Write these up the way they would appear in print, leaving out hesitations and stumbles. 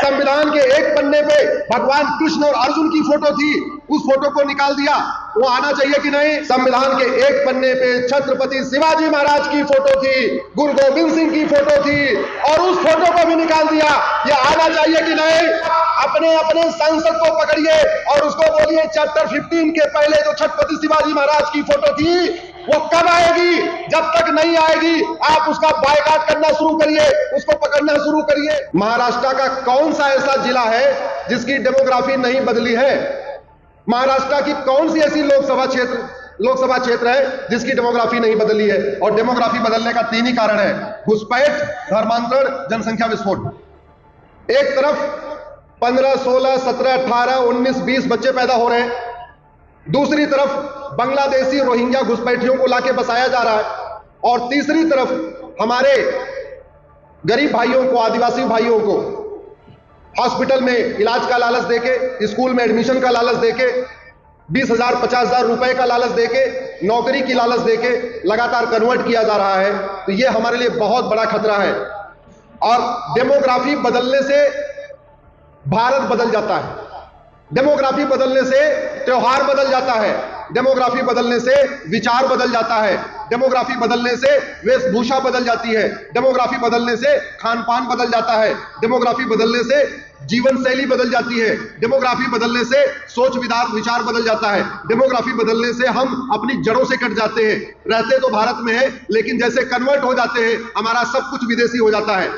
संविधान के एक पन्ने पे भगवान कृष्ण और अर्जुन की फोटो थी, उस फोटो को निकाल दिया, वो आना चाहिए कि नहीं? संविधान के एक पन्ने पे छत्रपति शिवाजी महाराज की फोटो थी, गुरु गोविंद सिंह की फोटो थी, और उस फोटो को भी निकाल दिया, ये आना चाहिए कि नहीं? अपने अपने सांसद को पकड़िए और उसको बोलिए चैप्टर 15 के पहले जो छत्रपति शिवाजी महाराज की फोटो थी वो कब आएगी? जब तक नहीं आएगी आप उसका बायकॉट करना शुरू करिए, उसको पकड़ना शुरू करिए। महाराष्ट्र का कौन सा ऐसा जिला है जिसकी डेमोग्राफी नहीं बदली है? महाराष्ट्र की कौन सी ऐसी लोकसभा क्षेत्र है जिसकी डेमोग्राफी नहीं बदली है? और डेमोग्राफी बदलने का 3 ही कारण है: घुसपैठ, धर्मांतरण, जनसंख्या विस्फोट। एक तरफ 15, 16, 17, 18, 19, 20 बच्चे पैदा हो रहे हैं, दूसरी तरफ बांग्लादेशी रोहिंग्या घुसपैठियों को लाके बसाया जा रहा है, और तीसरी तरफ हमारे गरीब भाइयों को, आदिवासी भाइयों को हॉस्पिटल में इलाज का लालच देके, स्कूल में एडमिशन का लालच देके, 20,000 50,000 रुपए का लालच देके, नौकरी की लालच देके लगातार कन्वर्ट किया जा रहा है। तो ये हमारे लिए बहुत बड़ा खतरा है। और डेमोग्राफी बदलने से भारत बदल जाता है, डेमोग्राफी बदलने से त्योहार बदल जाता है, डेमोग्राफी बदलने से विचार बदल जाता है, डेमोग्राफी बदलने से वेशभूषा बदल जाती है, डेमोग्राफी बदलने से खान पान बदल जाता है, डेमोग्राफी बदलने से जीवन शैली बदल जाती है, डेमोग्राफी बदलने से सोच विचार बदल जाता है, डेमोग्राफी बदलने से हम अपनी जड़ों से कट जाते हैं। रहते तो भारत में है, लेकिन जैसे कन्वर्ट हो जाते हैं हमारा सब कुछ विदेशी हो जाता है।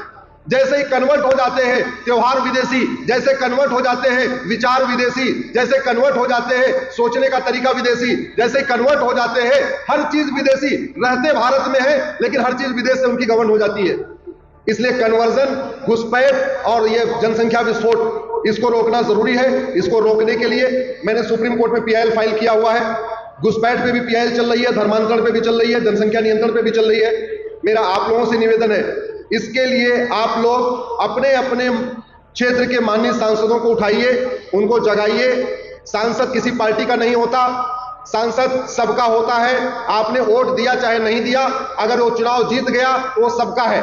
जैसे ही कन्वर्ट हो जाते हैं त्योहार विदेशी, जैसे कन्वर्ट हो जाते हैं विचार विदेशी, जैसे कन्वर्ट हो जाते हैं सोचने का तरीका विदेशी, जैसे कन्वर्ट हो जाते हैं हर चीज विदेशी। रहते भारत में है लेकिन हर चीज विदेश से उनकी गवर्न हो जाती है। इसलिए कन्वर्जन, घुसपैठ और ये जनसंख्या विस्फोट, इसको रोकना जरूरी है। इसको रोकने के लिए मैंने सुप्रीम कोर्ट में PIL फाइल किया हुआ है। घुसपैठ पे भी PIL चल रही है, धर्मांतरण पे भी चल रही है, जनसंख्या नियंत्रण पे भी चल रही है। मेरा आप लोगों से निवेदन है, इसके लिए आप लोग अपने अपने क्षेत्र के माननीय सांसदों को उठाइए, उनको जगाइए। सांसद किसी पार्टी का नहीं होता, सांसद सबका होता है। आपने वोट दिया चाहे नहीं दिया, अगर वो चुनाव जीत गया तो वो सबका है।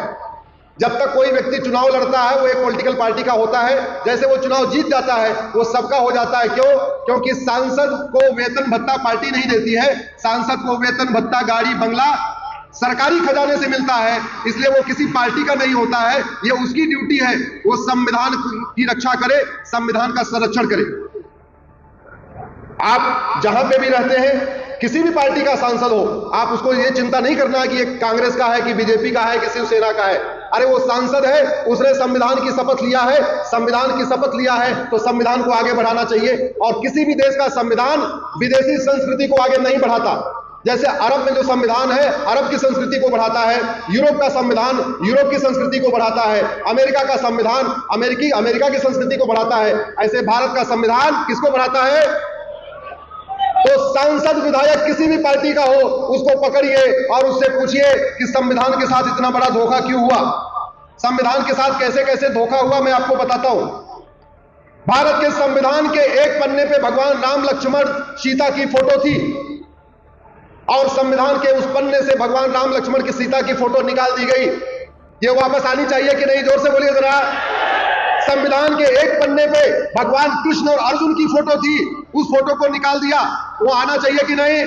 जब तक कोई व्यक्ति चुनाव लड़ता है वो एक पॉलिटिकल पार्टी का होता है, जैसे वो चुनाव जीत जाता है वो सबका हो जाता है। क्यों? क्योंकि सांसद को वेतन भत्ता पार्टी नहीं देती है, सांसद को वेतन भत्ता, गाड़ी, बंगला सरकारी खजाने से मिलता है, इसलिए वो किसी पार्टी का नहीं होता है। ये उसकी ड्यूटी है, वो संविधान की रक्षा करे, संविधान का संरक्षण करे। आप जहां पे भी रहते हैं, किसी भी पार्टी का सांसद हो, आप उसको ये चिंता नहीं करना है कि ये कांग्रेस का है कि बीजेपी का है कि शिवसेना का है। अरे वो सांसद है, उसने संविधान की शपथ लिया है, संविधान की शपथ लिया है तो संविधान को आगे बढ़ाना चाहिए। और किसी भी देश का संविधान विदेशी संस्कृति को आगे नहीं बढ़ाता। जैसे अरब में जो संविधान है अरब की संस्कृति को बढ़ाता है, यूरोप का संविधान यूरोप की संस्कृति को बढ़ाता है, अमेरिका का संविधान अमेरिका की संस्कृति को बढ़ाता है, ऐसे भारत का संविधान किसको बढ़ाता है? तो सांसद विधायक किसी भी पार्टी का हो, उसको पकड़िए और उससे पूछिए कि संविधान के साथ इतना बड़ा धोखा क्यों हुआ, संविधान के साथ कैसे कैसे धोखा हुआ। मैं आपको बताता हूं। भारत के संविधान के एक पन्ने पे भगवान राम, लक्ष्मण, सीता की फोटो थी, और संविधान के उस पन्ने से भगवान राम, लक्ष्मण की, सीता की फोटो निकाल दी गई। ये वापस आनी चाहिए कि नहीं? जोर से बोलिए जरा। संविधान के एक पन्ने पे भगवान कृष्ण और अर्जुन की फोटो थी, उस फोटो को निकाल दिया, वो आना चाहिए कि नहीं?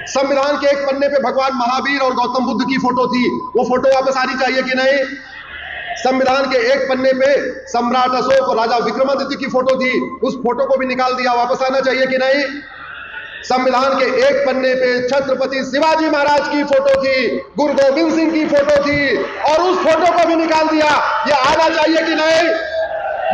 संविधान के एक पन्ने पे भगवान महावीर और गौतम बुद्ध की फोटो थी, वो फोटो वापस आनी चाहिए कि नहीं? संविधान के एक पन्ने पे सम्राट अशोक और राजा विक्रमादित्य की फोटो थी, उस फोटो को भी निकाल दिया, वापस आना चाहिए कि नहीं? संविधान के एक पन्ने पे छत्रपति शिवाजी महाराज की फोटो थी, गुरु गोविंद सिंह की फोटो थी, और उस फोटो को भी निकाल दिया। ये आना चाहिए कि नहीं?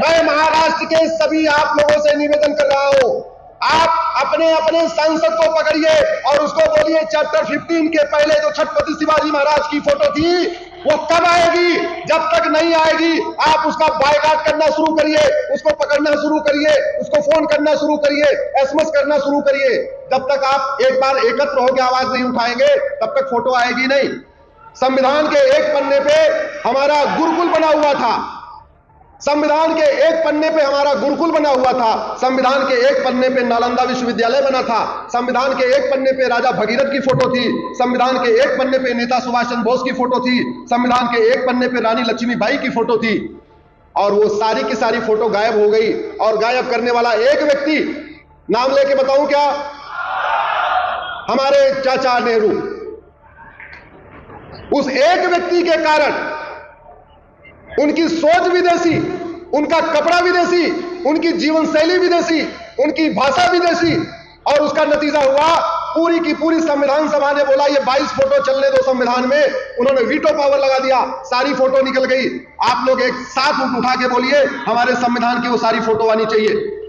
मैं महाराष्ट्र के सभी आप लोगों से निवेदन कर रहा हूं, आप अपने अपने सांसद को पकड़िए और उसको बोलिए चैप्टर 15 के पहले जो छत्रपति शिवाजी महाराज की फोटो थी वो कब आएगी? जब तक नहीं आएगी आप उसका बायकॉट करना शुरू करिए, उसको पकड़ना शुरू करिए, उसको फोन करना शुरू करिए, SMS करना शुरू करिए। जब तक आप एक बार एकत्र होकर आवाज नहीं उठाएंगे तब तक फोटो आएगी नहीं। संविधान के एक पन्ने पे हमारा गुरुकुल बना हुआ था, संविधान के एक पन्ने पे हमारा गुरुकुल बना हुआ था, संविधान के एक पन्ने पे नालंदा विश्वविद्यालय बना था, संविधान के एक पन्ने पे राजा भगीरथ की फोटो थी, संविधान के एक पन्ने पे नेता सुभाष चंद्र बोस की फोटो थी, संविधान के एक पन्ने पे रानी लक्ष्मीबाई की फोटो थी। और वो सारी की सारी फोटो गायब हो गई। और गायब करने वाला एक व्यक्ति, नाम लेके बताऊं क्या? हमारे चाचा नेहरू। उस एक व्यक्ति के कारण उनकी सोच विदेशी, उनका कपड़ा विदेशी, उनकी जीवन शैली विदेशी, उनकी भाषा विदेशी, और उसका नतीजा हुआ पूरी की पूरी संविधान सभा ने बोला ये 22 फोटो चलने दो संविधान में, उन्होंने वीटो पावर लगा दिया, सारी फोटो निकल गई। आप लोग एक साथ उठा के बोलिए हमारे संविधान की वो सारी फोटो आनी चाहिए।